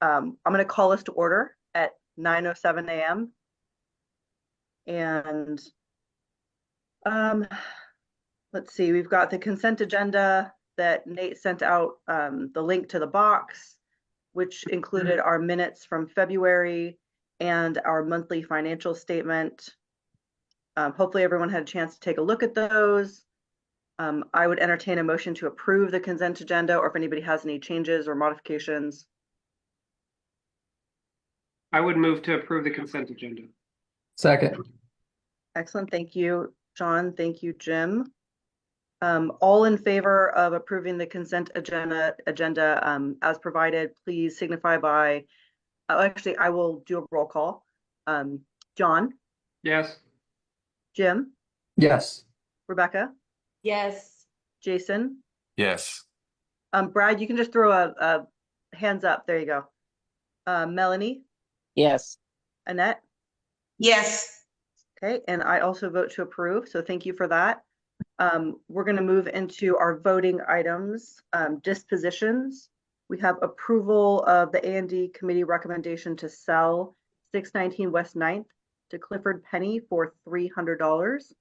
I'm going to call us to order at 9:07 a.m. And let's see, we've got the consent agenda that Nate sent out, the link to the box, which included our minutes from February and our monthly financial statement. Hopefully everyone had a chance to take a look at those. I would entertain a motion to approve the consent agenda, or if anybody has any changes or modifications. I would move to approve the consent agenda. Second. Excellent. Thank you, John. Thank you, Jim. All in favor of approving the consent agenda as provided, please signify by, actually, I will do a roll call. John, Yes. Jim, Yes. Rebecca, Yes. Jason, Yes. Brad, you can just throw a hands up. There you go. Melanie, Yes. Annette. Yes. Okay, and I also vote to approve, so thank you for that. We're going to move into our voting items, dispositions. We have approval of the A&D committee recommendation to sell 619 West 9th to Clifford Penny for $300.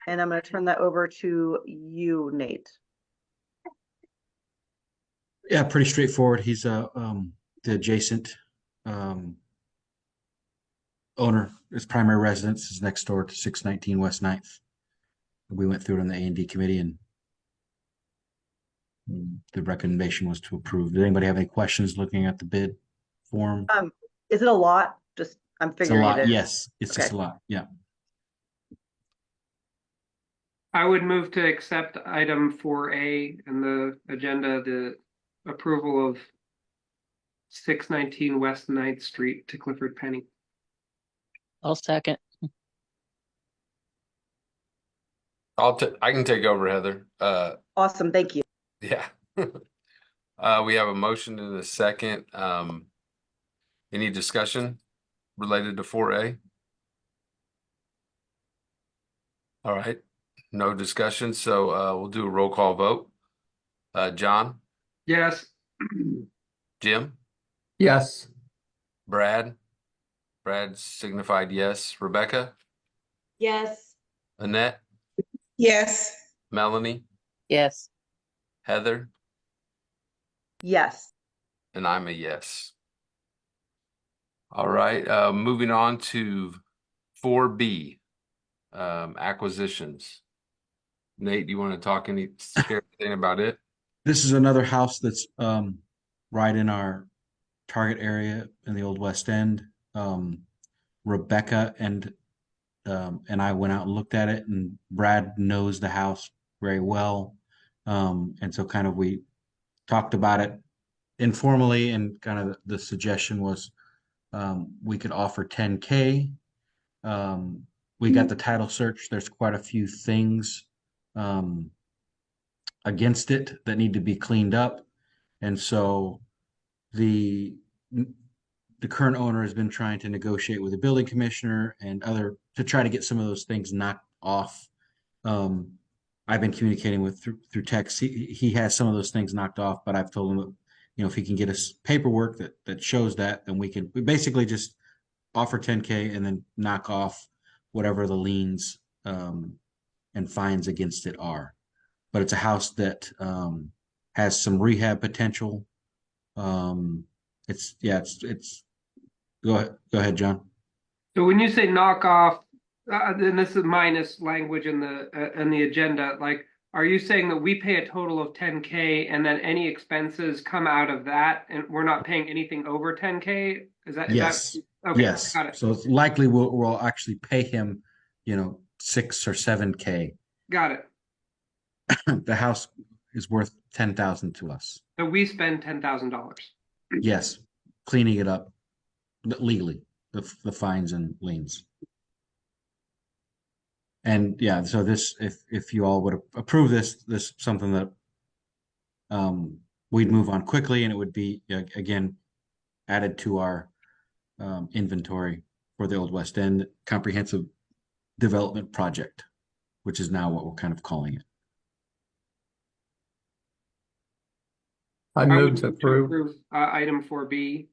And I'm going to turn that over to you, Nate. Yeah, pretty straightforward. He's the adjacent owner. His primary residence is next door to 619 West 9th. We went through it on the A&D committee, and the recommendation was to approve. Did anybody have any questions looking at the bid form? Is it a lot? Just I'm It's a figuring lot. it is. Yes, it's just Okay. a lot. Yeah. I would move to accept item 4A in the agenda, the approval of 619 West 9th Street to Clifford Penny. I'll second. I can take over, Heather. Awesome, thank you. Yeah. We have a motion and a second. Any discussion related to 4A? All right, no discussion, so we'll do a roll call vote. John, Yes. Jim, Yes. Brad signified yes. Rebecca, Yes. Annette, Yes. Melanie, Yes. Heather, Yes. and I'm a yes. All right, moving on to 4B, acquisitions. Nate, do you want to share anything about it? This is another house that's right in our target area in the Old West End. Rebecca and I went out and looked at it, and Brad knows the house very well. And so kind of we talked about it informally, and kind of the suggestion was we could offer 10K. We got the title search. There's quite a few things against it that need to be cleaned up. And so the current owner has been trying to negotiate with the building commissioner and other to try to get some of those things knocked off. I've been communicating with through text. He has some of those things knocked off, but I've told him that, you know, if he can get us paperwork that shows that, then we basically just offer 10K and then knock off whatever the liens and fines against it are. But it's a house that has some rehab potential. It's go ahead, John. So when you say knock off, then this is minus language in the agenda, like, are you saying that we pay a total of 10K and then any expenses come out of that and we're not paying anything over 10K? Yes. Okay, Yes. got it. So it's likely we'll actually pay him, 6 or 7K. Got it. The house is worth 10,000 to us. So we spend $10,000. Yes, cleaning it up legally, the fines and liens. And yeah, so this, if you all would approve this is something that we'd move on quickly, and it would be again added to our inventory for the Old West End Comprehensive Development Project, which is now what we're kind of calling it. I move to approve. Item 4B.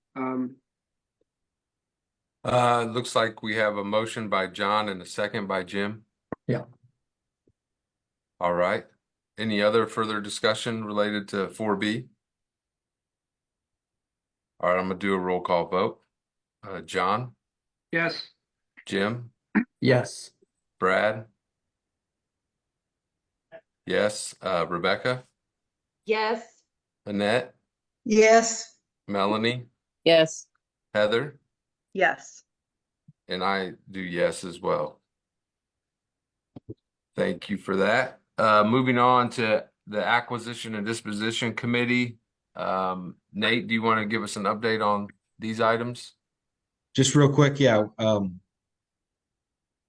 Looks like we have a motion by John and a second by Jim. Yeah. All right. Any other further discussion related to 4B? All right, I'm gonna do a roll call vote. John, Yes. Jim, Yes. Brad? Yes. Rebecca, Yes. Annette, Yes. Melanie, Yes. Heather, Yes. and I do yes as well. Thank you for that. Moving on to the Acquisition and Disposition Committee. Nate, do you want to give us an update on these items? Just real quick, yeah,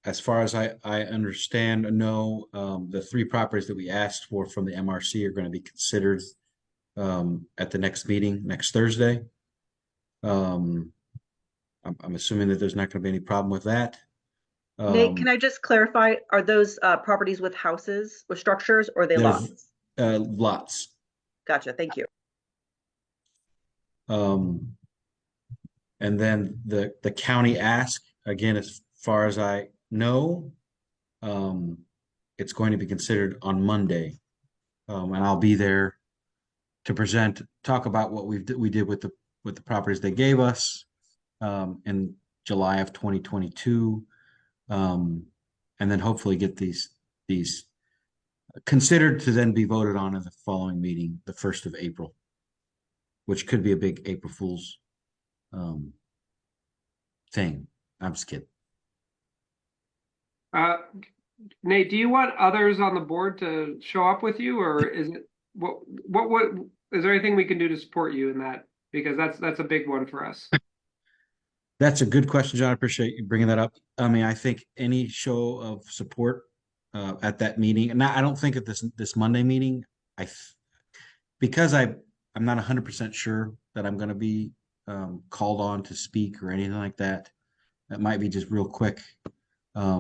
as far as I understand, no, the 3 properties that we asked for from the MRC are going to be considered at the next meeting next Thursday. I'm assuming that there's not going to be any problem with that. Nate, can I just clarify, are those properties with houses, with structures, or are they They're- lots? Lots. Gotcha, thank you. And then the county ask, again, as far as I know, it's going to be considered on Monday. And I'll be there to talk about what we did with the properties they gave us in July of 2022. And then hopefully get these considered to then be voted on in the following meeting, the 1st of April, which could be a big April Fool's thing. I'm just kidding. Nate, do you want others on the board to show up with you, or is it what is there anything we can do to support you in that? Because that's a big one for us. That's a good question, John. I appreciate you bringing that up. I mean, I think any show of support at that meeting, and I don't think at this Monday meeting, because I'm not 100% sure that I'm going to be called on to speak or anything like that. That might be just real quick. I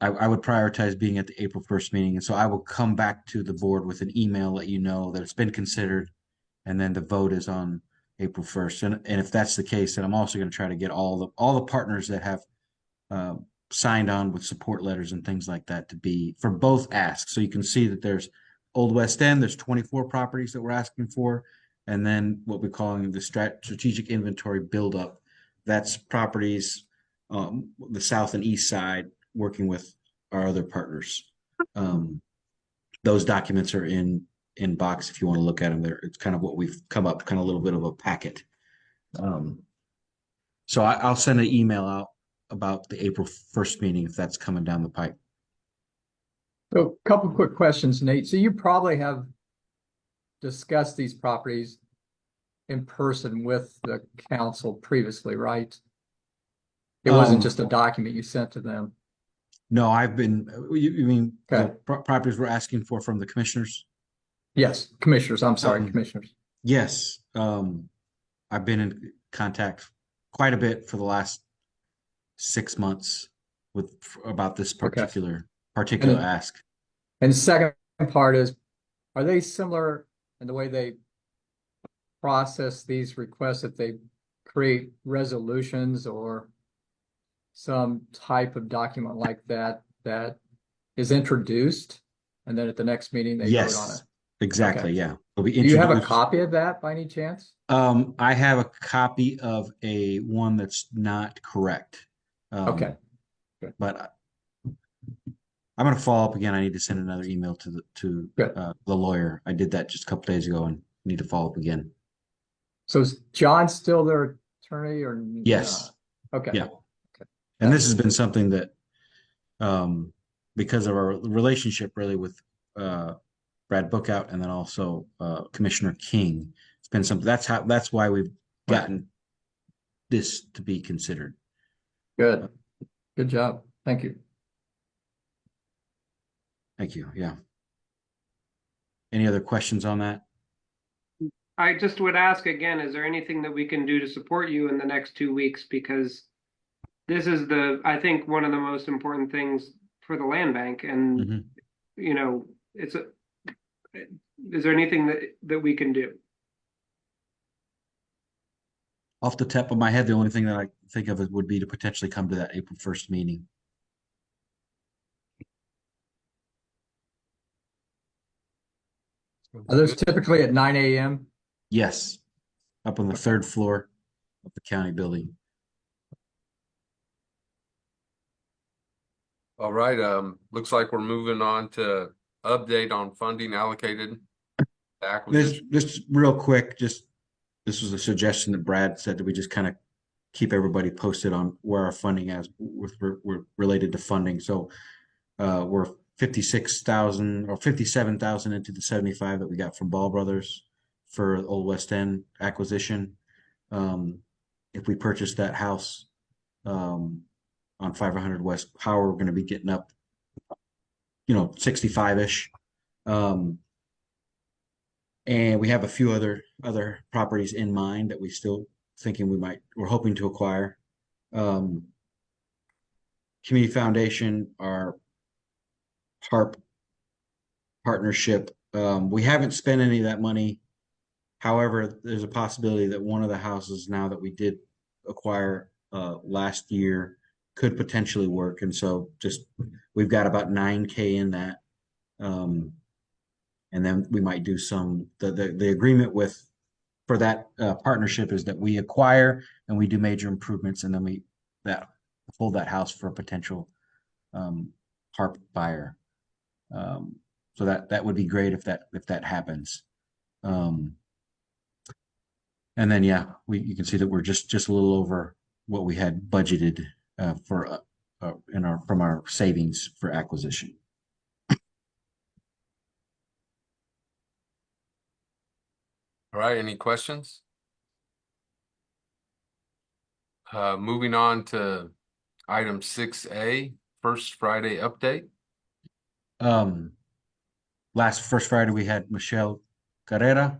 would prioritize being at the April 1st meeting, and so I will come back to the board with an email, let you know that it's been considered, and then the vote is on April 1st. And if that's the case, then I'm also going to try to get all the partners that have signed on with support letters and things like that to be for both asks. So you can see that there's Old West End, there's 24 properties that we're asking for, and then what we're calling the strategic inventory buildup. That's properties the south and east side, working with our other partners. Those documents are in box if you want to look at them there. It's kind of what we've come up, kind of a little bit of a packet. So I'll send an email out about the April 1st meeting if that's coming down the pipe. So a couple quick questions, Nate. So you probably have discussed these properties in person with the council previously, right? It wasn't just a document you sent to them. No, I've been, you mean Okay. the properties we're asking for from the commissioners? Yes, commissioners. I'm sorry, Um, commissioners. Yes, I've been in contact quite a bit for the last 6 months about this particular And- ask. And the second part is, are they similar in the way they process these requests, if they create resolutions or some type of document like that that is introduced, and then at the next meeting they vote on Yes, it? exactly. Okay. Yeah. It'll be Do you have a introduced. copy of that by any chance? I have a copy of one that's not correct. Okay. But I'm going to follow up again. I need to send another email to Good. the lawyer. I did that just a couple days ago and need to follow up again. So is John still their attorney or? Yes. Okay. Yeah. And this has been something that, because of our relationship really with Brad Bookout and then also Commissioner King, it's been something that's why we've gotten this to be considered. Good. Good job. Thank you. Thank you. Yeah. Any other questions on that? I just would ask again, is there anything that we can do to support you in the next 2 weeks? Because this is I think one of the most important things for the land bank. And, Mhm. you know, Is there anything that we can do? Off the top of my head, the only thing that I think of it would be to potentially come to that April 1st meeting. Are those typically at 9 a.m.? Yes, up on the third floor of the county building. All right, looks like we're moving on to update on funding allocated to acquisition. Just real quick, this was a suggestion that Brad said that we just kind of keep everybody posted on where our funding is we're related to funding. So we're 56,000 or 57,000 into the 75 that we got from Ball Brothers for Old West End acquisition. If we purchase that house on 500 West Power, we're going to be getting up, 65-ish. And we have a few other properties in mind that we still thinking we're hoping to acquire. Community Foundation, our HARP partnership. We haven't spent any of that money. However, there's a possibility that one of the houses now that we did acquire last year could potentially work. And so we've got about 9K in that. And then we might do the agreement for that partnership is that we acquire and we do major improvements, and then we hold that house for a potential HARP buyer. So that would be great if that happens. And then you can see that we're just a little over what we had budgeted from our savings for acquisition. All right, any questions? Moving on to item 6A, First Friday update. First Friday we had Michelle Carrera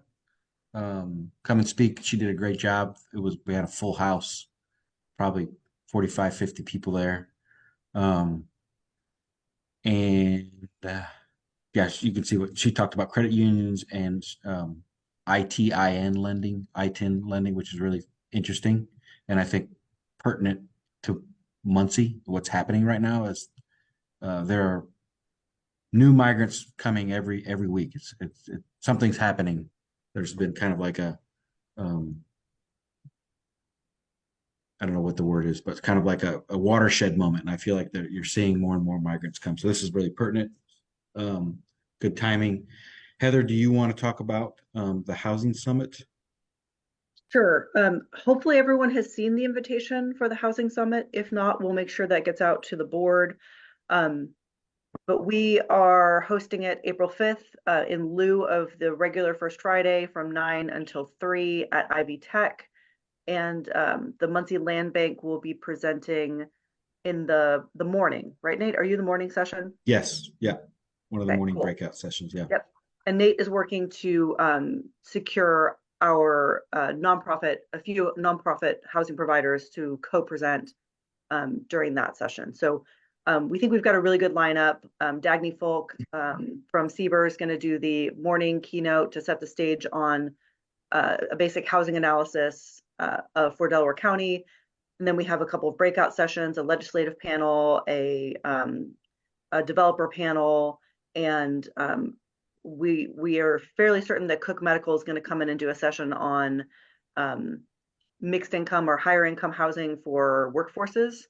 come and speak. She did a great job. We had a full house, probably 45, 50 people there. You can see what she talked about: credit unions and ITIN lending, which is really interesting. And I think pertinent to Muncie, what's happening right now is there are new migrants coming every week. Something's happening. There's been kind of like I don't know what the word is, but it's kind of like a watershed moment. And I feel like you're seeing more and more migrants come. So this is really pertinent. Good timing. Heather, do you want to talk about the housing summit? Sure. Hopefully everyone has seen the invitation for the housing summit. If not, we'll make sure that gets out to the board. But we are hosting it April 5th in lieu of the regular First Friday from 9 until 3 at Ivy Tech. And the Muncie Land Bank will be presenting in the morning, right, Nate? Are you the morning session? Yes. Yeah. One of the morning cool. breakout sessions. Yeah. Yep. And Nate is working to secure our a few nonprofit housing providers to co-present during that session. So we think we've got a really good lineup. Dagny Folk from Sieber is going to do the morning keynote to set the stage on a basic housing analysis for Delaware County. And then we have a couple of breakout sessions, a legislative panel, a developer panel, and we are fairly certain that Cook Medical is going to come in and do a session on mixed income or higher income housing for workforces.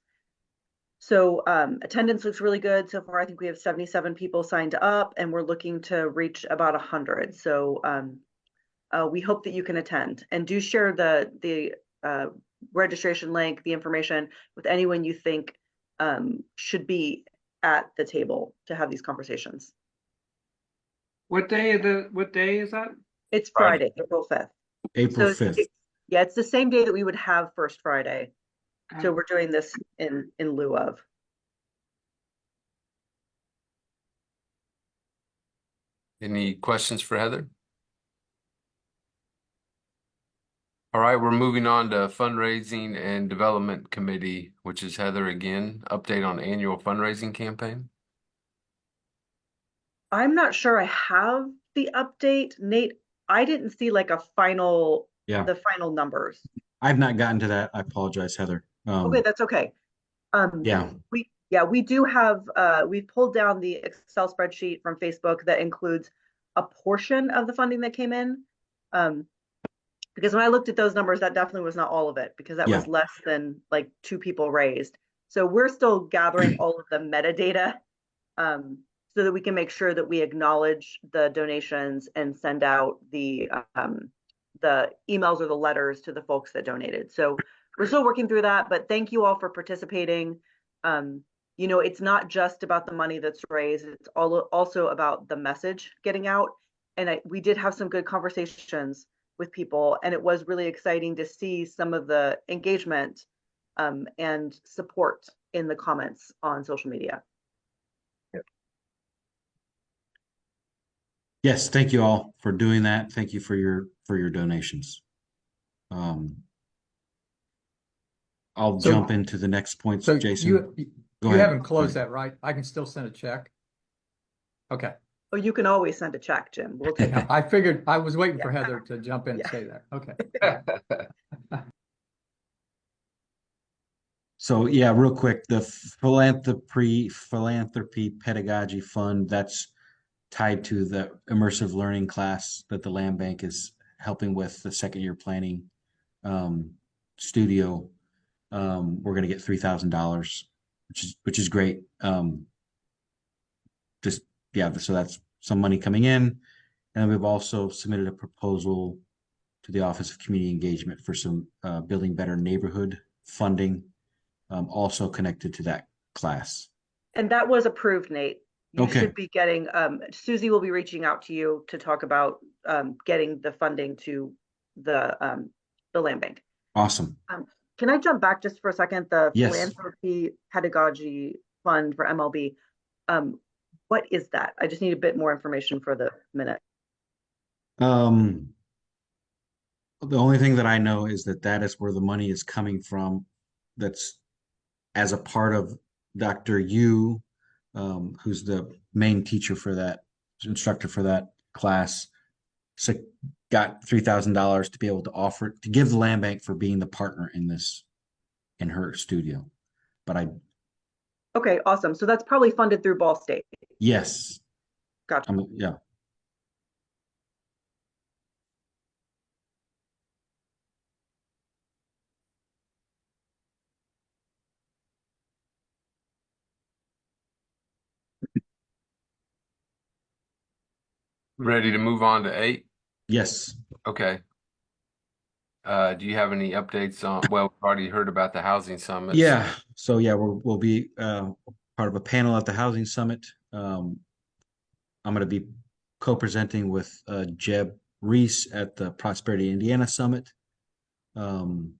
So attendance looks really good. So far, I think we have 77 people signed up, and we're looking to reach about 100. So we hope that you can attend, and do share the registration link, the information with anyone you think should be at the table to have these conversations. What day is that? It's Friday, April 5th. April 5th. Yeah, it's the same day that we would have First Friday. So we're doing this in lieu of. Any questions for Heather? All right, we're moving on to Fundraising and Development Committee, which is Heather again. Update on annual fundraising campaign. I'm not sure I have the update, Nate. I didn't see like a final, Yeah, the final numbers. I've not gotten to that. I apologize, Heather. Okay, that's okay. Yeah, We do have, we pulled down the Excel spreadsheet from Facebook that includes a portion of the funding that came in. Because when I looked at those numbers, that definitely was not all of it, because that Yeah. was less than like 2 people raised. So we're still gathering all of the metadata, so that we can make sure that we acknowledge the donations and send out the emails or the letters to the folks that donated. So we're still working through that, but thank you all for participating. You know, it's not just about the money that's raised, it's also about the message getting out. And we did have some good conversations with people, and it was really exciting to see some of the engagement and support in the comments on social media. yes, thank you all for doing that. Thank you for your donations. I'll So- jump into the next points, So Jason. you Go you ahead. haven't closed that, right? I can still send a check? Okay. Oh, you can always send a check, Jim. We'll take it. I figured, I was waiting for Yeah. Heather to jump in and Yeah. say that. Okay. So yeah, real quick, the philanthropy pedagogy fund, that's tied to the immersive learning class that the Land Bank is helping with, the second year planning studio. We're gonna get $3,000, which is great. Just yeah, so that's some money coming in. And we've also submitted a proposal to the Office of Community Engagement for some Building Better Neighborhood funding, also connected to that class. And that was approved, Nate. You Okay. should be getting, Susie will be reaching out to you to talk about getting the funding to the land bank. Awesome. Can I jump back just for a second? The Yes. philanthropy pedagogy fund for MLB. What is that? I just need a bit more information for the minute. The only thing that I know is that is where the money is coming from. That's as a part of Dr. Yu, who's the main teacher for that, instructor for that class. So got $3,000 to be able to give the Land Bank for being the partner in her studio. But Okay, awesome. So that's probably funded through Ball State. yes. Gotcha. Yeah. Ready to move on to 8? Yes. Okay. Do you have any updates on, well, we've already heard about the housing summit. Yeah. So yeah, we'll be part of a panel at the Housing Summit. I'm going to be co-presenting with Jeb Reese at the Prosperity Indiana Summit. And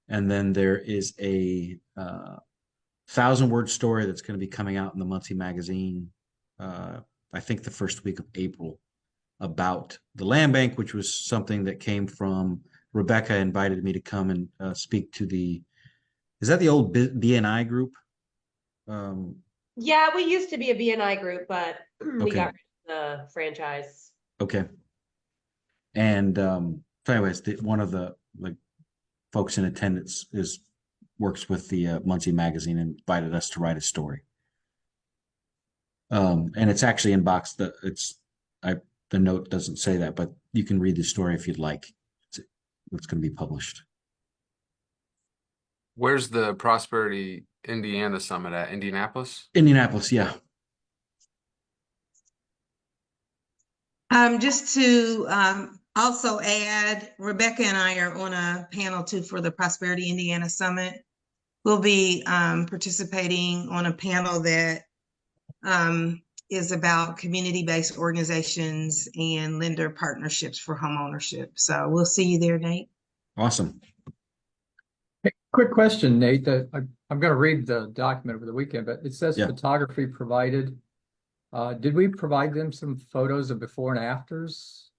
then there is a 1,000-word story that's going to be coming out in the Muncie Magazine, I think the first week of April, about the Land Bank, which was something that came from Rebecca invited me to come and speak to is that the old BNI group? Yeah, we used to be a BNI group, but we Okay. got rid of the franchise. Okay. And so anyways, one of the folks in attendance works with the Muncie Magazine and invited us to write a story. And it's actually in box. The note doesn't say that, but you can read the story if you'd like. It's going to be published. Where's the Prosperity Indiana Summit at? Indianapolis? Indianapolis, yeah. Just to also add, Rebecca and I are on a panel too for the Prosperity Indiana Summit. We'll be participating on a panel that is about community-based organizations and lender partnerships for home ownership. So we'll see you there, Nate. Awesome. Quick question, Nate, that I'm going to read the document over the weekend, but it says Yeah. photography provided. Did we provide them some photos of before and afters?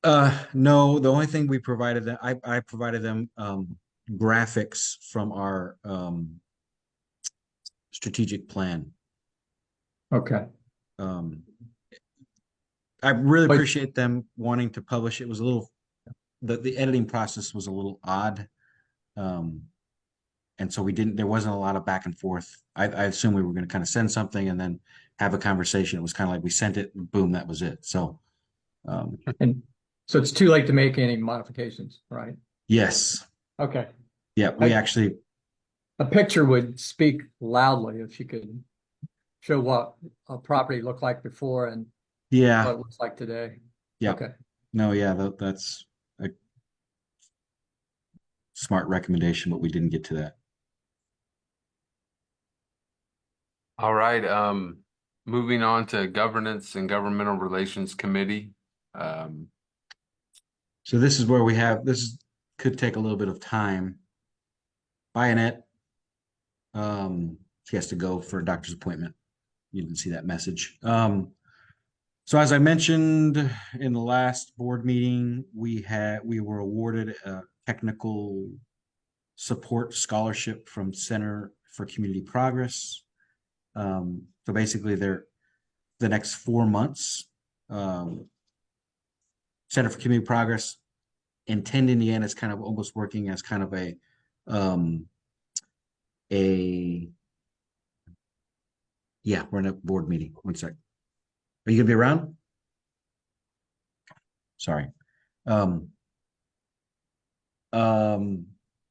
No, the only thing we provided them, I provided them graphics from our strategic plan. Okay. I really But- appreciate them wanting to publish. It was a little, the editing process was a little odd. And so there wasn't a lot of back and forth. I assumed we were going to kind of send something and then have a conversation. It was kind of like we sent it, and boom, that was it. So, And so it's too late to make any modifications, right? yes. Okay. Yeah, we actually, A picture would speak loudly if you could show what a property looked like before and what yeah, it looks like today. yeah. Okay. No, yeah, that's a smart recommendation, but we didn't get to that. All right, moving on to Governance and Governmental Relations Committee. So this is where could take a little bit of time. Bayonet, she has to go for a doctor's appointment. You didn't see that message. So as I mentioned in the last board meeting, we were awarded a technical support scholarship from Center for Community Progress. So basically the next 4 months, Center for Community Progress in Tend, Indiana is kind of almost working as kind of a yeah, we're in a board meeting. One sec. Are you gonna be around? Sorry.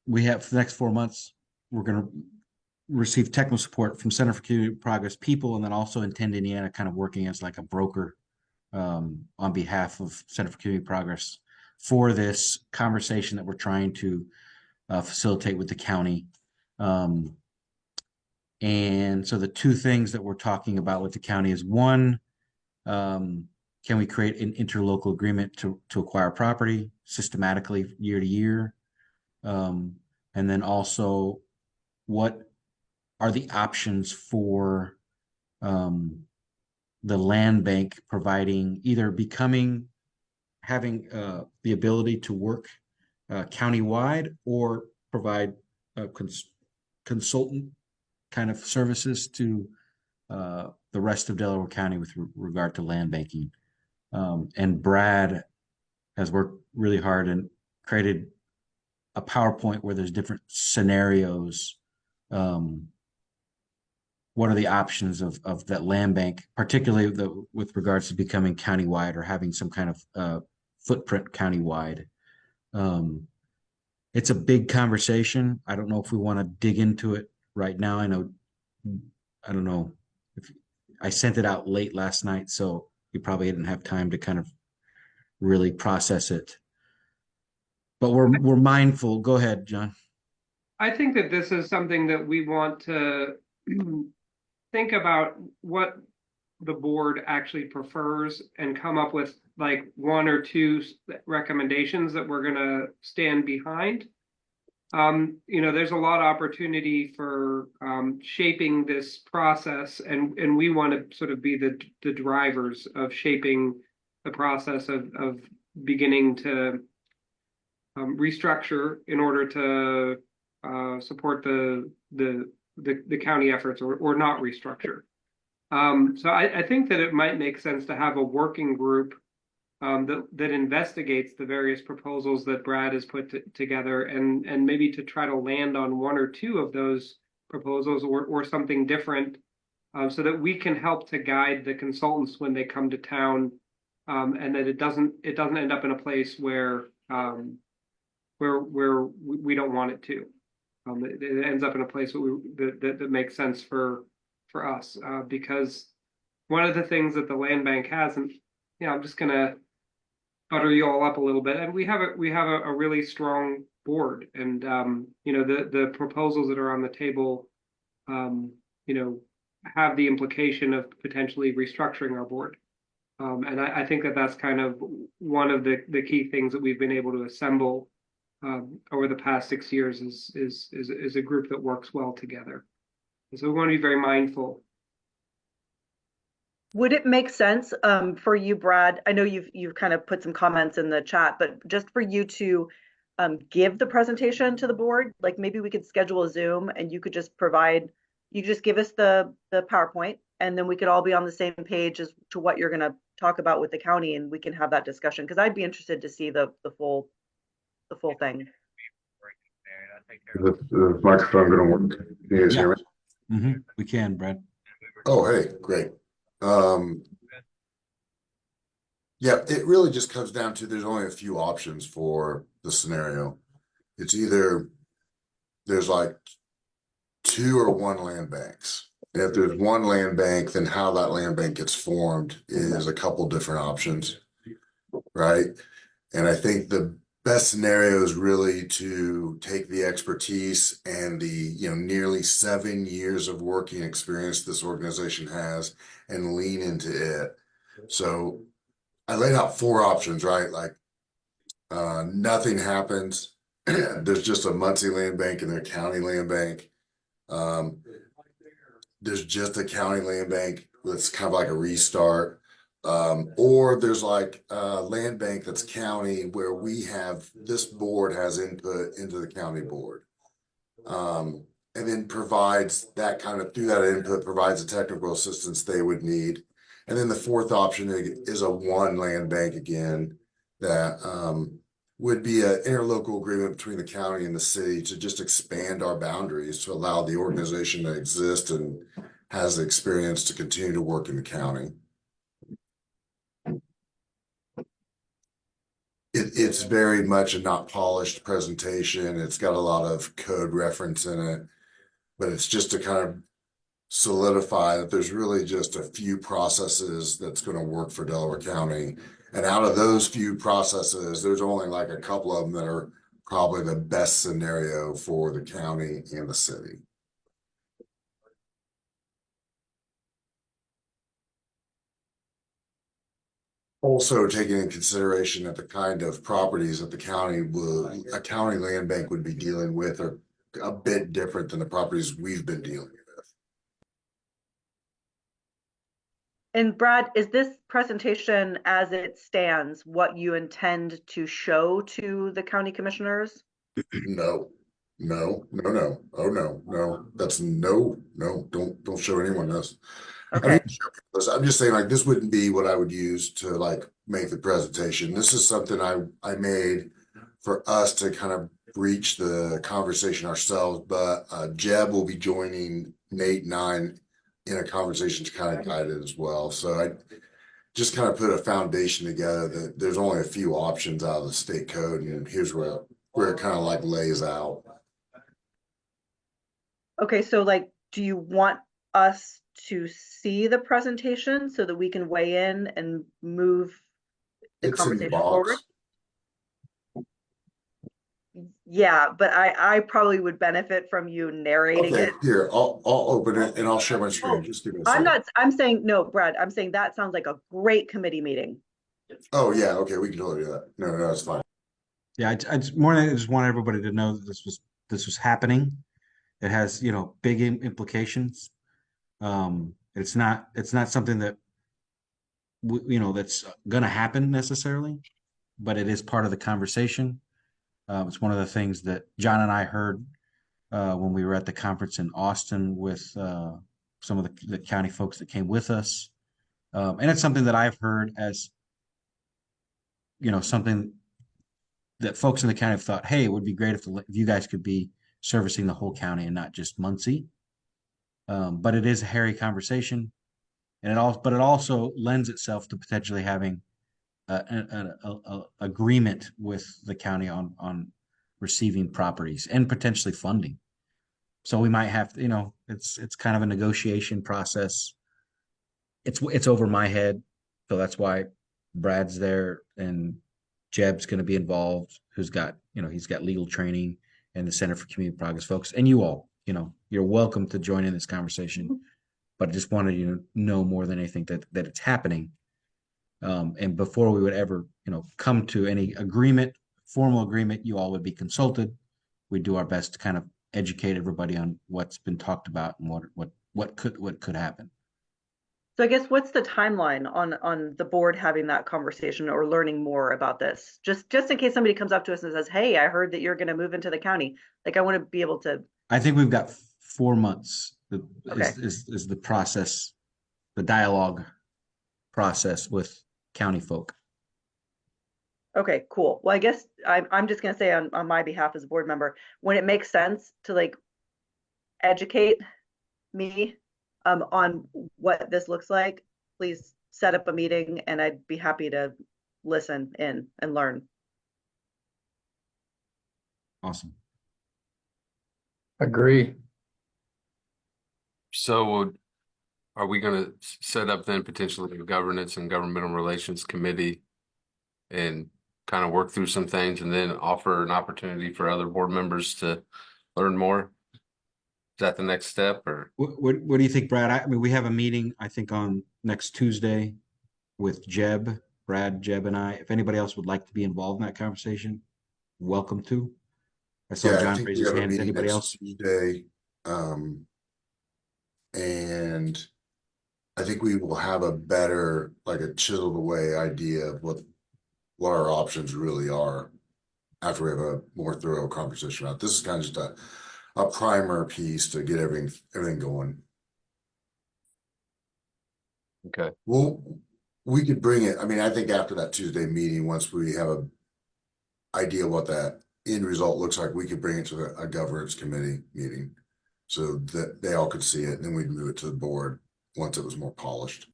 We have for the next 4 months, we're gonna receive technical support from Center for Community Progress people, and then also in Tend, Indiana, kind of working as like a broker on behalf of Center for Community Progress for this conversation that we're trying to facilitate with the county. And so the two things that we're talking about with the county is one, can we create an interlocal agreement to acquire property systematically year to year? And then also, what are the options for the land bank providing either having the ability to work countywide or provide consultant kind of services to the rest of Delaware County with regard to land banking. And Brad has worked really hard and created a PowerPoint where there's different scenarios. What are the options of that land bank, particularly with regards to becoming countywide or having some kind of footprint countywide? It's a big conversation. I don't know if we want to dig into it right now. I don't know if I sent it out late last night, so we probably didn't have time to kind of really process it. But we're mindful. Go ahead, John. I think that this is something that we want to think about what the board actually prefers and come up with like 1 or 2 recommendations that we're going to stand behind. There's a lot of opportunity for shaping this process, and we want to sort of be the drivers of shaping the process of beginning to restructure in order to support the county efforts or not restructure. So I think that it might make sense to have a working group that investigates the various proposals that Brad has put together and maybe to try to land on 1 or 2 of those proposals or something different so that we can help to guide the consultants when they come to town and that it doesn't end up in a place where we don't want it to. It ends up in a place that makes sense for us because one of the things that the land bank has, and I'm just gonna butter you all up a little bit, and we have a really strong board, and the proposals that are on the table, have the implication of potentially restructuring our board, and I think that that's kind of one of the key things that we've been able to assemble over the past 6 years is a group that works well together. And so we want to be very mindful. Would it make sense for you, Brad? I know you've kind of put some comments in the chat, but just for you to give the presentation to the board, like maybe we could schedule a Zoom and you could just give us the PowerPoint, and then we could all be on the same page as to what you're going to talk about with the county and we can have that discussion, because I'd be interested to see the full thing. The microphone gonna work. Can you guys hear me? We can, Brad. Oh, hey, great. Yeah, it really just comes down to there's only a few options for the scenario. It's either there's like 2 or 1 land banks. And if there's 1 land bank, then how that land bank gets formed is a couple different options, right? And I think the best scenario is really to take the expertise and the nearly 7 years of working experience this organization has and lean into it. So I laid out 4 options, right? Like nothing happens. There's just a Muncie land bank and a county land bank. There's just a county land bank that's kind of like a restart. Or there's like a land bank that's county where this board has input into the county board. And then provides that kind of, through that input, provides the technical assistance they would need. And then the 4th option is a 1 land bank again that would be an interlocal agreement between the county and the city to just expand our boundaries to allow the organization to exist and has the experience to continue to work in the county. It's very much a not polished presentation. It's got a lot of code reference in it, but it's just to kind of solidify that there's really just a few processes that's going to work for Delaware County. And out of those few processes, there's only like a couple of them that are probably the best scenario for the county and the city. Also taking into consideration that the kind of properties that a county land bank would be dealing with are a bit different than the properties we've been dealing with. And Brad, is this presentation as it stands what you intend to show to the county commissioners? No. Oh no. That's no. Don't show anyone this. Okay. I'm just saying, like, this wouldn't be what I would use to like make the presentation. This is something I made for us to kind of breach the conversation ourselves, but Jeb will be joining Nate and I in a conversation to kind of guide it as well. So I just kind of put a foundation together that there's only a few options out of the state code, and here's where it kind of like lays out. Okay, so like, do you want us to see the presentation so that we can weigh in and move the It's in the conversation forward? box. Yeah, but I probably would benefit from you narrating Okay, it. here, I'll open it and I'll share my screen. Just give me a I'm second. I'm saying, no, Brad, I'm saying that sounds like a great committee meeting. Oh yeah, okay, we can totally do that. No, that's fine. Yeah, I just want everybody to know that this was happening. It has, big implications. It's not something that that's gonna happen necessarily, but it is part of the conversation. It's one of the things that John and I heard when we were at the conference in Austin with some of the county folks that came with us. And it's something that I've heard as, something that folks in the county have thought, hey, it would be great if you guys could be servicing the whole county and not just Muncie. But it is a hairy conversation, and it also lends itself to potentially having an agreement with the county on receiving properties and potentially funding. So we might have to, it's kind of a negotiation process. It's over my head, so that's why Brad's there and Jeb's going to be involved, who's got, he's got legal training, and the Center for Community Progress folks, and you all, you're welcome to join in this conversation. But I just wanted you to know more than anything that it's happening. And before we would ever, come to any formal agreement, you all would be consulted. We do our best to kind of educate everybody on what's been talked about and what could happen. So I guess what's the timeline on the board having that conversation or learning more about this? Just in case somebody comes up to us and says, hey, I heard that you're going to move into the county. Like, I want to be able to. I think we've got 4 months Okay. is the process, the dialogue process with county folk. Okay, cool. Well, I guess I'm just gonna say on my behalf as a board member, when it makes sense to like educate me on what this looks like, please set up a meeting and I'd be happy to listen in and learn. Awesome. Agree. So are we gonna set up then potentially a governance and governmental relations committee and kind of work through some things and then offer an opportunity for other board members to learn more? Is that the next step or? What do you think, Brad? I mean, we have a meeting, I think, on next Tuesday with Brad, Jeb, and I. If anybody else would like to be involved in that conversation, welcome to. I saw Yeah, I John think raise we his have a hand. Is meeting anybody next else? Tuesday. And I think we will have a better, like a chiseled away idea of what our options really are after we have a more thorough conversation about. This is kind of just a primer piece to get everything going. Okay. Well, we could bring it. I mean, I think after that Tuesday meeting, once we have a idea what that end result looks like, we could bring it to a governance committee meeting so that they all could see it, and then we'd move it to the board once it was more polished.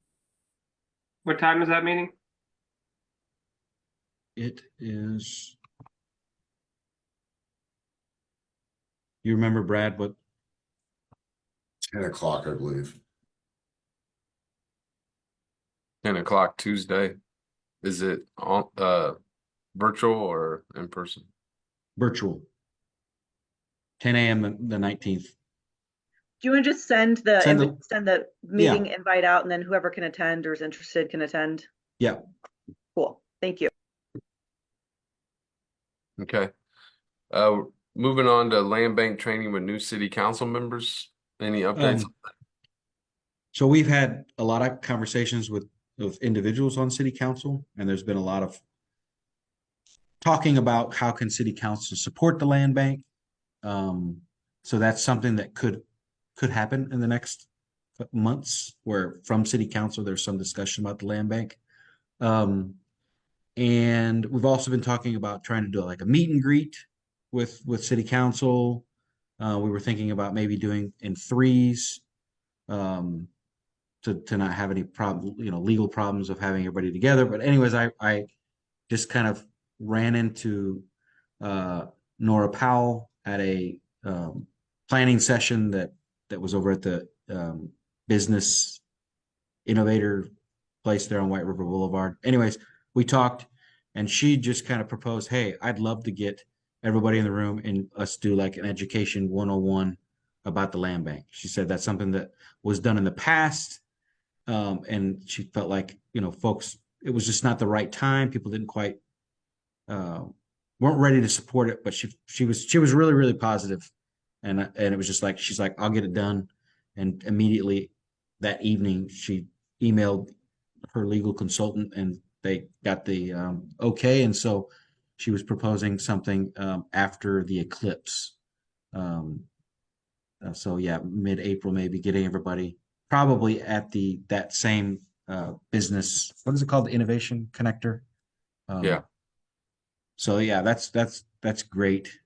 What time is that meeting? It is. You remember, Brad, what? 10 o'clock, I believe. 10 o'clock Tuesday. Is it on virtual or in person? Virtual. 10 a.m. the 19th. Do you want to just send the Send the- meeting invite out and then whoever can attend or is interested can attend? Yeah. Cool. Thank you. Okay. Moving on to land bank training with new city council members. Any updates? So we've had a lot of conversations with individuals on city council, and there's been a lot of talking about how can city council support the land bank. So that's something that could happen in the next months, where from city council there's some discussion about the land bank. And we've also been talking about trying to do like a meet and greet with city council. We were thinking about maybe doing in threes, to not have any problem, legal problems of having everybody together. But anyways, I just kind of ran into Nora Powell at a planning session that was over at the business innovator place there on White River Boulevard. Anyways, we talked and she just kind of proposed, hey, I'd love to get everybody in the room and us do like an education 101 about the land bank. She said that's something that was done in the past. And she felt like, folks, it was just not the right time. People didn't quite, weren't ready to support it, but she was really, really positive. And it was just like, she's like, I'll get it done. And immediately that evening, she emailed her legal consultant and they got the okay. And so she was proposing something after the eclipse. So yeah, mid-April, maybe getting everybody probably at that same business. What is it called? The Innovation Connector. Yeah. So yeah, that's great.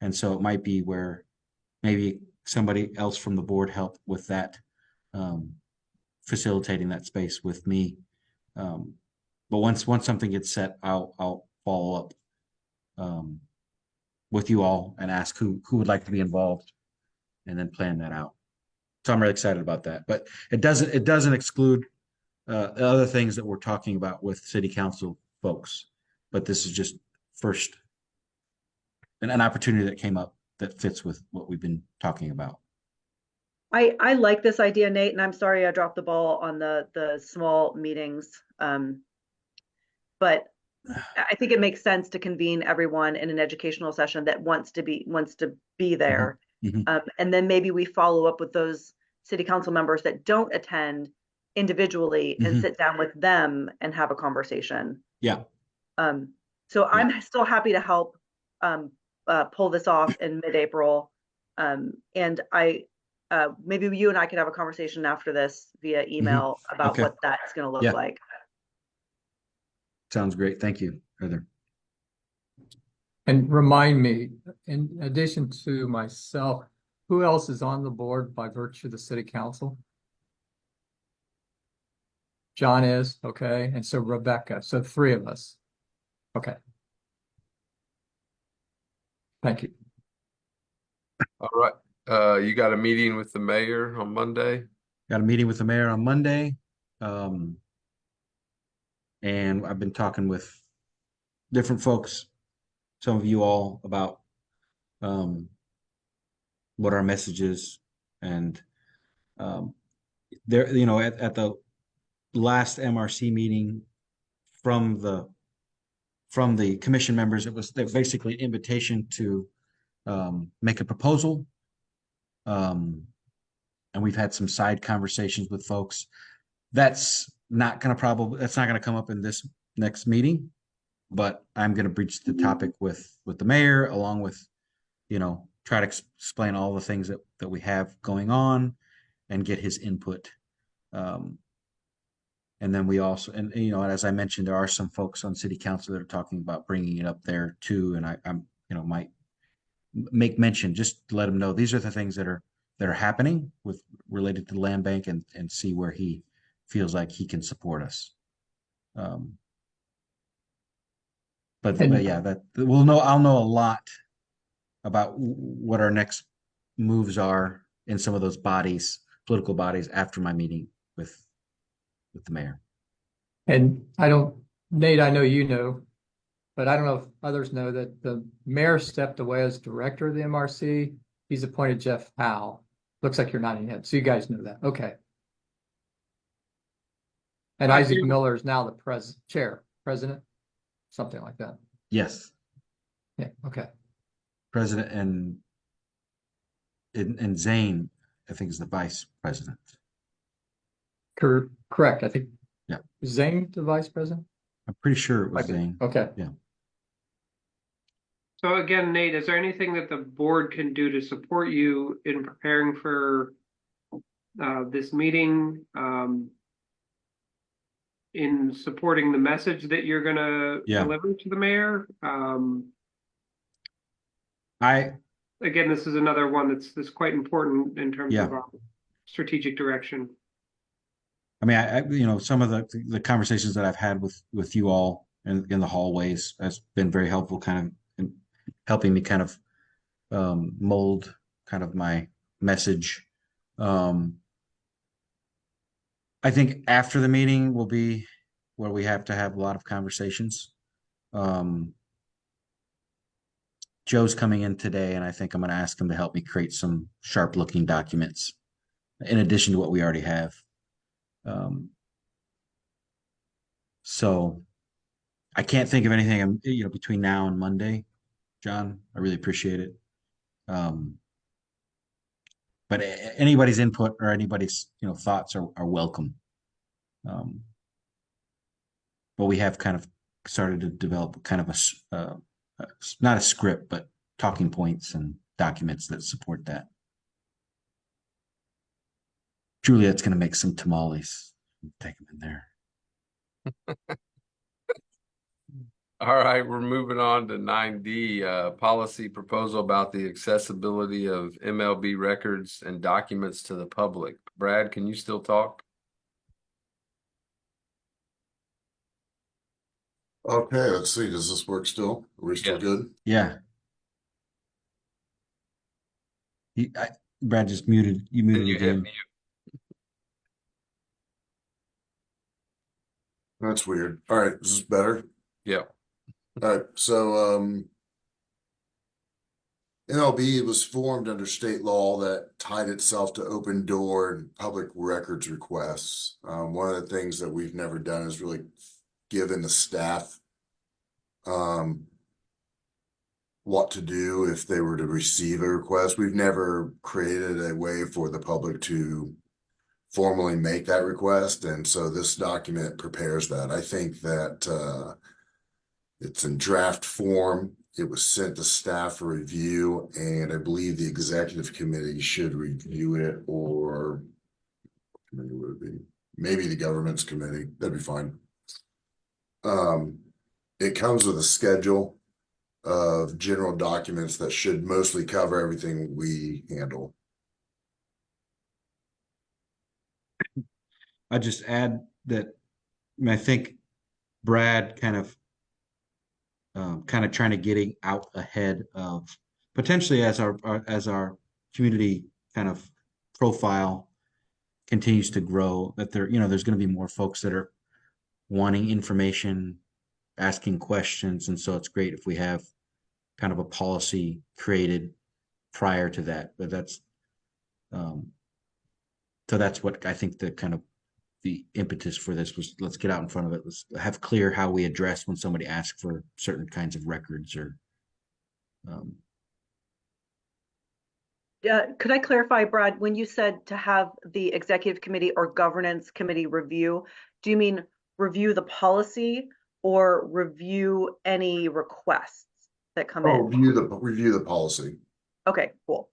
And so it might be where maybe somebody else from the board help with that, facilitating that space with me. But once something gets set, I'll follow up with you all and ask who would like to be involved, and then plan that out. So I'm really excited about that. But it doesn't exclude other things that we're talking about with city council folks. But this is just first an opportunity that came up that fits with what we've been talking about. I like this idea, Nate, and I'm sorry I dropped the ball on the small meetings. But I think it makes sense to convene everyone in an educational session that wants to be there. Mm-hmm. And then maybe we follow up with those city council members that don't attend individually and sit down with them and have a conversation. Yeah. So I'm still happy to help pull this off in mid-April. And maybe you and I could have a conversation after this via email about what that's going to look like. Sounds great. Thank you, Heather. And remind me, in addition to myself, who else is on the board by virtue of the city council? John is, okay, and so Rebecca, so 3 of us. Okay. Thank you. All right, you got a meeting with the mayor on Monday? Got a meeting with the mayor on Monday. And I've been talking with different folks, some of you all, about what our message is. And there, you know, at the last MRC meeting from the commission members, it was basically an invitation to make a proposal. And we've had some side conversations with folks. That's not going to come up in this next meeting, but I'm going to breach the topic with the mayor, along with, you know, try to explain all the things that we have going on and get his input. And then we also, and you know, as I mentioned, there are some folks on city council that are talking about bringing it up there too. And I'm, you know, might make mention, just to let him know these are the things that are happening with related to the land bank, and see where he feels like he can support us. But yeah, I'll know a lot about what our next moves are in some of those bodies, political bodies, after my meeting with the mayor. And Nate, I know you know, but I don't know if others know that the mayor stepped away as director of the MRC. He's appointed Jeff Howe. Looks like you're nodding your head. So you guys know that. Okay. And Isaac Miller is now the president, something like that. Yes. Yeah. Okay. President, and Zane, I think, is the vice president. Correct. I think. Yeah. Is Zane the vice president? I'm pretty sure it was Zane. Okay. Yeah. So again, Nate, is there anything that the board can do to support you in preparing for this meeting, in supporting the message that you're going to deliver to the mayor? Again, this is another one that's quite important in terms of strategic direction. I mean, I you know, some of the conversations that I've had with you all in the hallways has been very helpful, kind of in helping me kind of mold kind of my message. I think after the meeting will be where we have to have a lot of conversations. Joe's coming in today, and I think I'm going to ask him to help me create some sharp looking documents in addition to what we already have. So I can't think of anything, you know, between now and Monday, John. I really appreciate it. But anybody's input or anybody's, you know, thoughts are welcome. But we have kind of started to develop kind of not a script, but talking points and documents that support that. Juliet's going to make some tamales. Take them in there. All right, we're moving on to 9D, policy proposal about the accessibility of MLB records and documents to the public. Brad, can you still talk? Okay, let's see. Does this work still? Are we still good? Yeah. Brad just muted. You muted You hit again. mute. That's weird. All right, is this better? Yeah. All right, so MLB was formed under state law that tied itself to open door and public records requests. One of the things that we've never done is really given the staff what to do if they were to receive a request. We've never created a way for the public to formally make that request, and so this document prepares that. I think that it's in draft form. It was sent to staff for review, and I believe the executive committee should review it, or committee would it be? Maybe the governance committee. That'd be fine. It comes with a schedule of general documents that should mostly cover everything we handle. I just add that, I mean, I think Brad kind of trying to getting out ahead of potentially as our community kind of profile continues to grow, that there's going to be more folks that are wanting information, asking questions, and so it's great if we have kind of a policy created prior to that. But that's what I think the impetus for this was. Let's get out in front of it. Let's have clear how we address when somebody asks for certain kinds of records or. Could I clarify, Brad, when you said to have the executive committee or governance committee review, do you mean review the policy or review any requests that come Oh, in? review the policy. Okay, cool.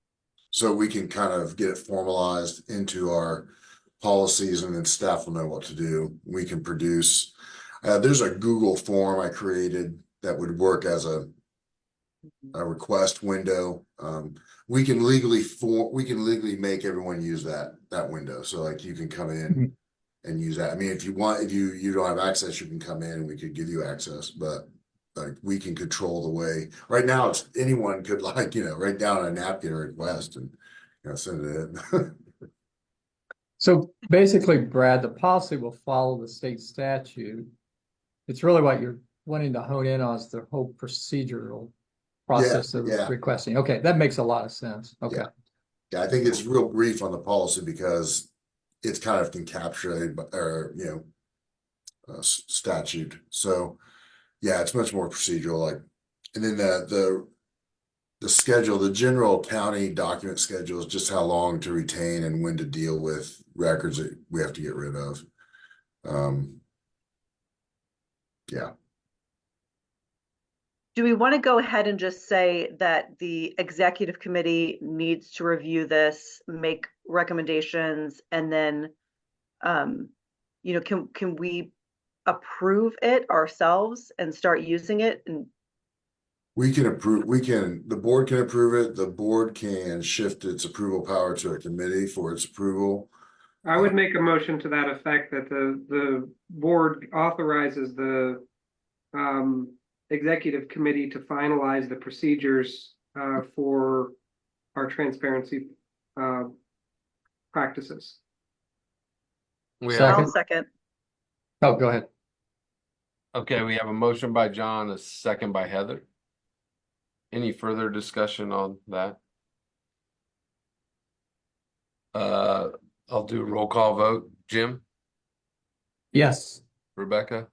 So we can kind of get it formalized into our policies, and then staff will know what to do. We can produce, there's a Google form I created that would work as a request window. We can legally make everyone use that window. So like you can come in and use that. I mean, if you want, if you don't have access, you can come in and we could give you access, but like we can control the way. Right now, it's anyone could write down a napkin request and send it in. So basically, Brad, the policy will follow the state statute. It's really what you're wanting to hone in on is the whole procedural process of yeah. requesting. Okay, that makes a lot of sense. Okay. Yeah, I think it's real brief on the policy because it's kind of encapsulated statute. So yeah, it's much more procedural. And then the schedule, the general county document schedule is just how long to retain and when to deal with records that we have to get rid of. Yeah. Do we want to go ahead and just say that the executive committee needs to review this, make recommendations, and then, can we approve it ourselves and start using it? And the board can approve it. The board can shift its approval power to a committee for its approval. I would make a motion to that effect that the board authorizes the executive committee to finalize the procedures for our transparency practices. I'll second. Oh, go ahead. Okay, we have a motion by John, a second by Heather. Any further discussion on that? I'll do a roll call vote. Jim, Yes. Rebecca,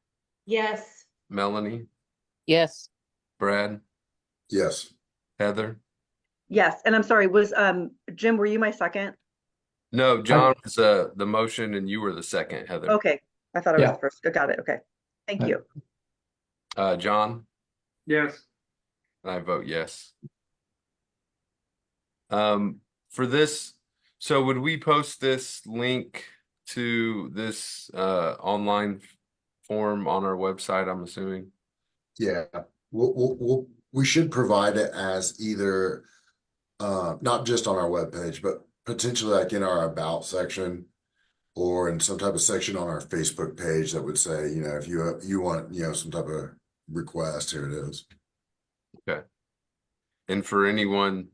Yes. Melanie, Yes. Brad, Yes. Heather. Yes, and I'm sorry, was Jim, were you my second? No, John was the motion and you were the second, Heather. Okay, I thought I was Yeah. the first. Got it. Okay, thank Right. you. John, Yes. and I vote yes. For this, so would we post this link to this online form on our website, I'm assuming? Yeah, we should provide it as either not just on our webpage, but potentially like in our about section or in some type of section on our Facebook page that would say, if you want, some type of request, here it is. Okay. And for anyone,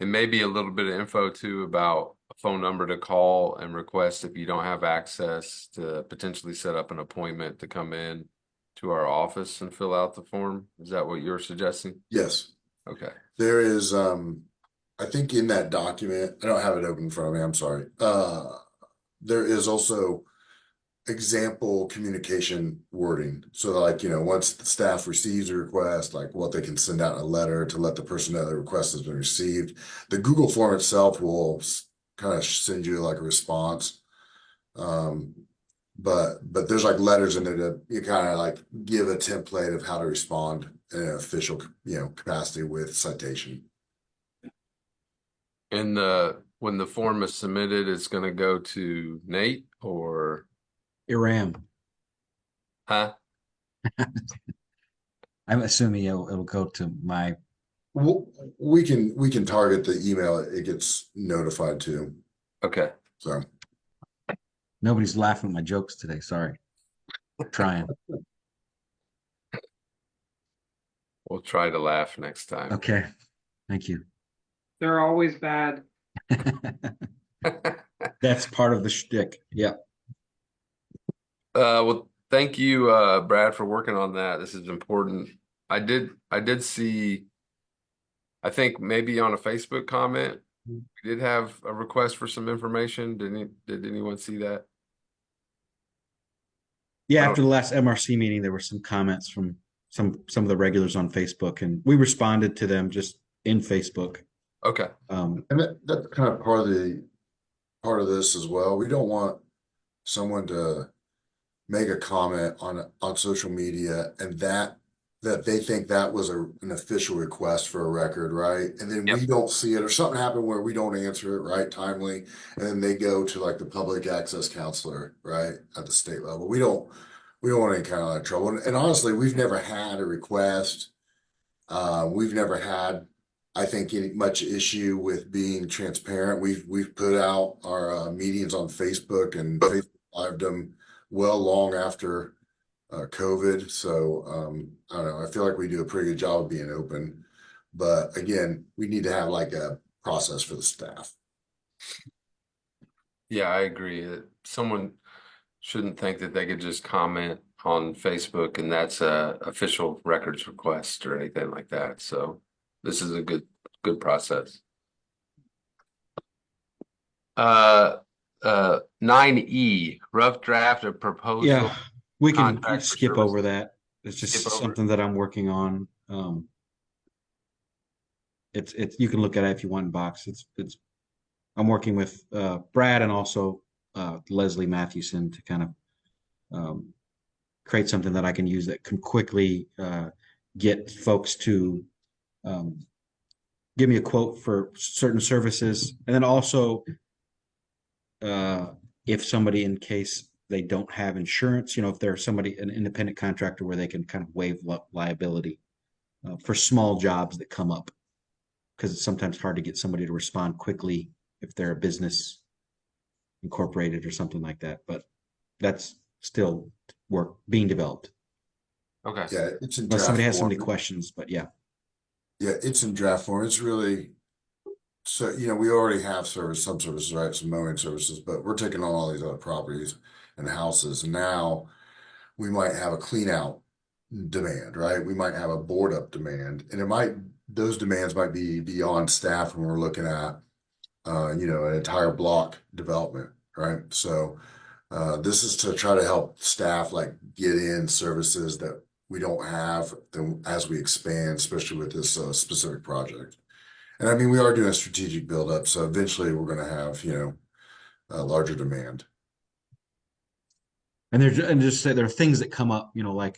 it may be a little bit of info too about a phone number to call and request if you don't have access to potentially set up an appointment to come in to our office and fill out the form. Is that what you're suggesting? Yes. Okay. There is, I think in that document, I don't have it open in front of me, I'm sorry. There is also example communication wording. So once the staff receives a request, like what they can send out a letter to let the person know the request has been received. The Google form itself will kind of send you like a response. But there's like letters in there that you kind of like give a template of how to respond in an official, capacity with citation. And when the form is submitted, it's going to go to Nate or Iram. huh? I'm assuming it'll go to my, We can target the email it gets notified to. Okay. So nobody's laughing at my jokes today, sorry. Trying. We'll try to laugh next time. Okay, thank you. They're always bad. That's part of the shtick, yeah. Well, thank you, Brad, for working on that. This is important. I did see, I think maybe on a Facebook comment, we did have a request for some information. Did anyone see that? Yeah, after the last MRC meeting, there were some comments from some of the regulars on Facebook, and we responded to them just in Facebook. Okay. and that's kind of part of this as well. We don't want someone to make a comment on social media and that they think that was an official request for a record, right? And then Yep. we don't see it or something happened where we don't answer it right timely, and then they go to like the public access counselor, right, at the state level. We don't want any kind of like trouble. And honestly, we've never had a request. We've never had, I think, any much issue with being transparent. We've put out our meetings on Facebook and Facebook lived them well long after COVID. So I don't know. I feel like we do a pretty good job of being open, but again, we need to have like a process for the staff. Yeah, I agree that someone shouldn't think that they could just comment on Facebook and that's a official records request or anything like that. So this is a good process. 9E, rough draft of proposal. Yeah, we can Contract for skip over services. that. It's just Skip over it. something that I'm working on. It's you can look at it if you want in box. It's I'm working with Brad and also Leslie Mathewson to kind of create something that I can use that can quickly get folks to give me a quote for certain services, and then also if somebody, in case they don't have insurance, if they're somebody, an independent contractor, where they can kind of waive liability for small jobs that come up, because it's sometimes hard to get somebody to respond quickly if they're a business incorporated or something like that. But that's still work being developed. Okay. Yeah, it's in Unless draft somebody has so many form. questions, but yeah. Yeah, it's in draft form. It's really, so, we already have some services, right? Some mowing services, but we're taking on all these other properties and houses. And now we might have a clean out demand, right? We might have a board up demand, and those demands might be beyond staff when we're looking at, an entire block development, right? So, this is to try to help staff like get in services that we don't have as we expand, especially with this specific project. And I mean, we are doing a strategic build up, so eventually we're going to have, a larger demand. And just say there are things that come up, like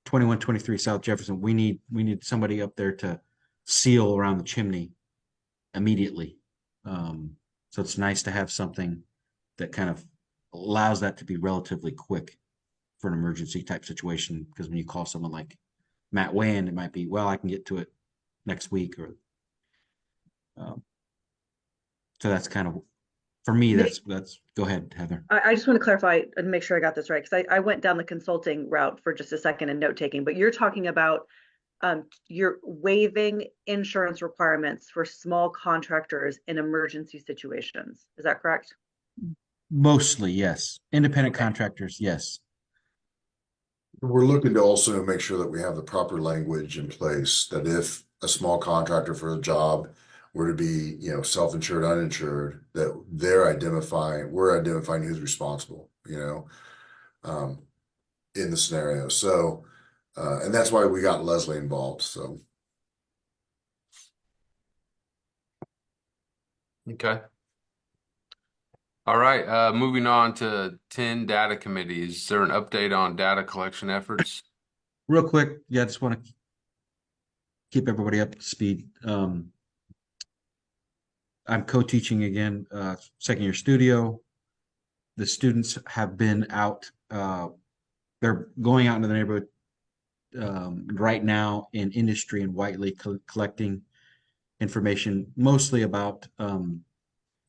2123 South Jefferson. We need somebody up there to seal around the chimney immediately. So it's nice to have something that kind of allows that to be relatively quick for an emergency type situation. Because when you call someone like Matt Wayne, it might be, well, I can get to it next week, or so that's kind of, for me, that's go ahead, Heather. I just want to clarify and make sure I got this right, because I went down the consulting route for just a second and note taking, but you're talking about you're waiving insurance requirements for small contractors in emergency situations. Is that correct? Mostly, yes. Independent Okay. contractors, yes. We're looking to also make sure that we have the proper language in place, that if a small contractor for a job were to be, self-insured, uninsured, that we're identifying who's responsible, in the scenario. So, and that's why we got Leslie involved. So, Okay. All right. Moving on to 10 data committees. Is there an update on data collection efforts? Real quick, yeah, I just want to keep everybody up to speed. I'm co-teaching again, second year studio. The students have been out they're going out into the neighborhood right now in industry and Whiteley collecting information mostly about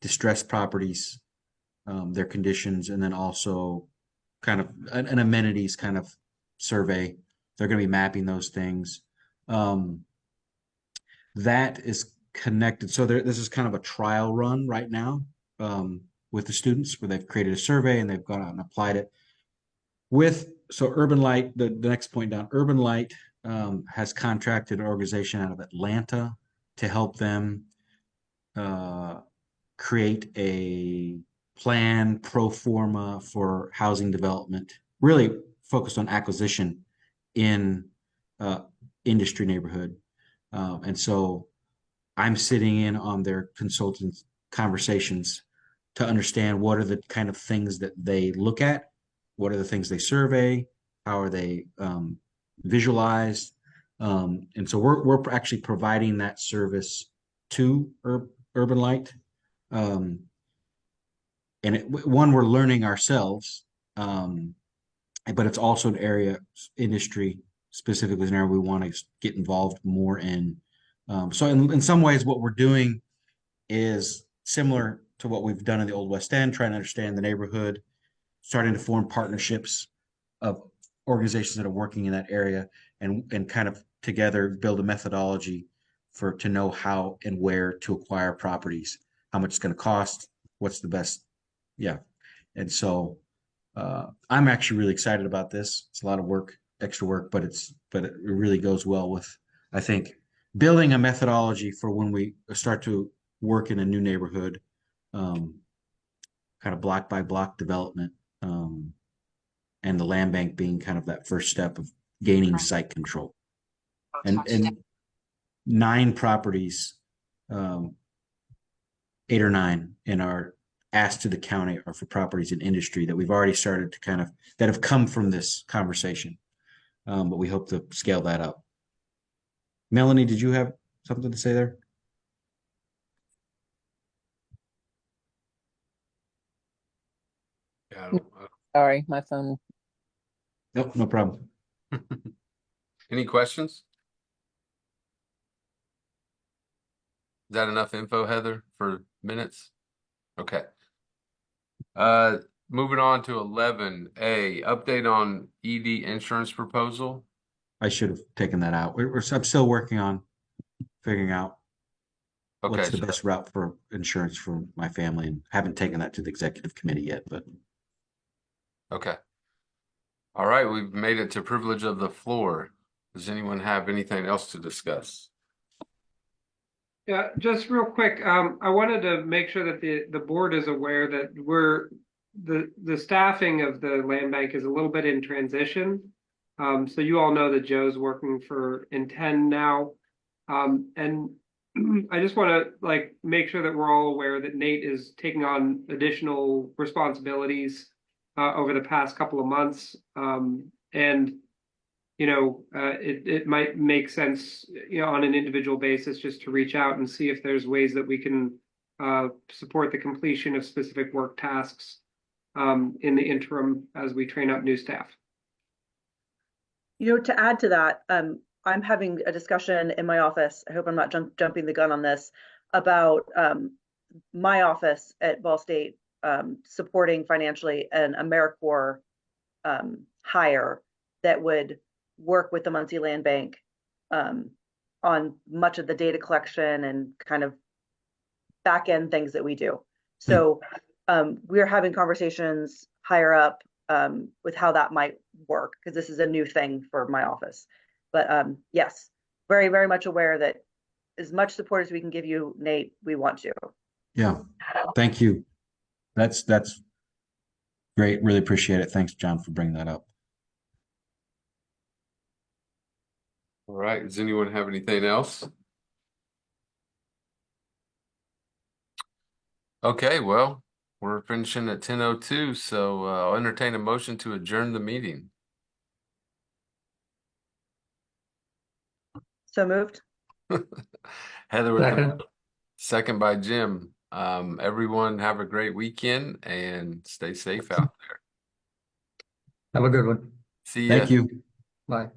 distressed properties, their conditions, and then also kind of an amenities kind of survey. They're going to be mapping those things. That is connected. So this is kind of a trial run right now with the students where they've created a survey and they've gone out and applied it. So Urban Light, the next point down, Urban Light has contracted an organization out of Atlanta to help them create a plan pro forma for housing development, really focused on acquisition in industry neighborhood. And so I'm sitting in on their consultants conversations to understand what are the kind of things that they look at, what are the things they survey, how are they visualized. And so we're actually providing that service to Urban Light. And we're learning ourselves, but it's also an area, industry specifically, an area we want to get involved more in. So in some ways, what we're doing is similar to what we've done in the Old West End, trying to understand the neighborhood, starting to form partnerships of organizations that are working in that area, and kind of together build a methodology to know how and where to acquire properties, how much it's going to cost, what's the best. Yeah. And so I'm actually really excited about this. It's a lot of work, extra work, but it really goes well with, I think, building a methodology for when we start to work in a new neighborhood, kind of block by block development, and the land bank being kind of that first step of gaining site control. And 9 properties, 8 or 9 in our asked to the county are for properties in industry that we've already started to that have come from this conversation. But we hope to scale that up. Melanie, did you have something to say there? Yeah, I don't, Sorry, my phone. Nope, no problem. any questions? Is that enough info, Heather, for minutes? Okay. Moving on to 11A, update on ED insurance proposal. I should have taken that out. I'm still working on figuring out Okay, what's the best route for insurance for my family, and haven't taken that to the executive committee yet, but okay. All right, we've made it to privilege of the floor. Does anyone have anything else to discuss? Yeah, just real quick, I wanted to make sure that the board is aware that the staffing of the land bank is a little bit in transition. So you all know that Joe's working for Intend now. And I just want to make sure that we're all aware that Nate is taking on additional responsibilities over the past couple of months. And it might make sense, on an individual basis, just to reach out and see if there's ways that we can support the completion of specific work tasks in the interim as we train up new staff. To add to that, I'm having a discussion in my office. I hope I'm not jumping the gun on this, about my office at Ball State supporting financially an AmeriCorps hire that would work with the Muncie Land Bank on much of the data collection and kind of back end things that we do. So we're having conversations higher up with how that might work, because this is a new thing for my office. But yes, very, very much aware that as much support as we can give you, Nate, we want to. yeah, thank you. That's great. Really appreciate it. Thanks, John, for bringing that up. All right, does anyone have anything else? Okay, well, we're finishing at 10:02, so I'll entertain a motion to adjourn the meeting. So moved. Heather with the Second. second by Jim. Everyone have a great weekend and stay safe out there. Have a good one. See ya. Thank you. Bye.